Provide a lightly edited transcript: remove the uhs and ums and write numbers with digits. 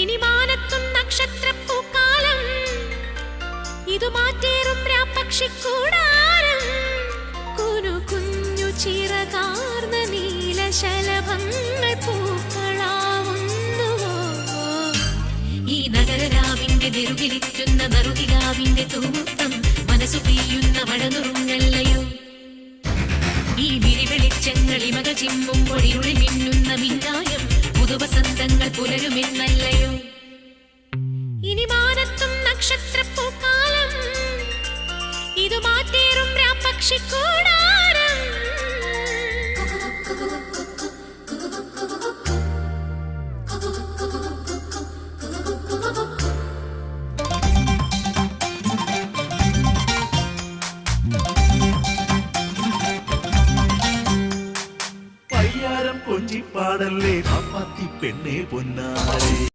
ഇനി മാനത്തും നക്ഷത്രപ്പൂക്കാലം, ഇതു മാറ്റേറും രാപ്പക്ഷിക്കൂടാരം. കുനു കുഞ്ഞു ചിറകാർന്ന നീലശലഭങ്ങൾ പൂക്കളാവുന്നുവോ. ഈ നഗരരാവിന്റെ നെറുകിലിറ്റുന്ന നറുകിരാവിന്റെ തൂത്തം, മനസ്സു പെയ്യുന്ന മഴനുറുങ്ങല്ലയോ. ഈ വിരിവെളിച്ചങ്ങളിമക ചിമ്മുമ്പോൾ ഇരുളി മിന്നുന്ന മിന്നായം, പുതുവസന്തങ്ങൾ പുലരുമെന്നല്ലയോ. ഇനി മാനത്തും നക്ഷത്രപ്പൂക്കാലം, ഇതു മാറ്റേറും രാപ്പക്ഷിക്കൂടാരം. പയ്യാരം കൊഞ്ചിപ്പാടല്ലേ പാപ്പാത്തി പെണ്ണേ പൊന്നാരേ.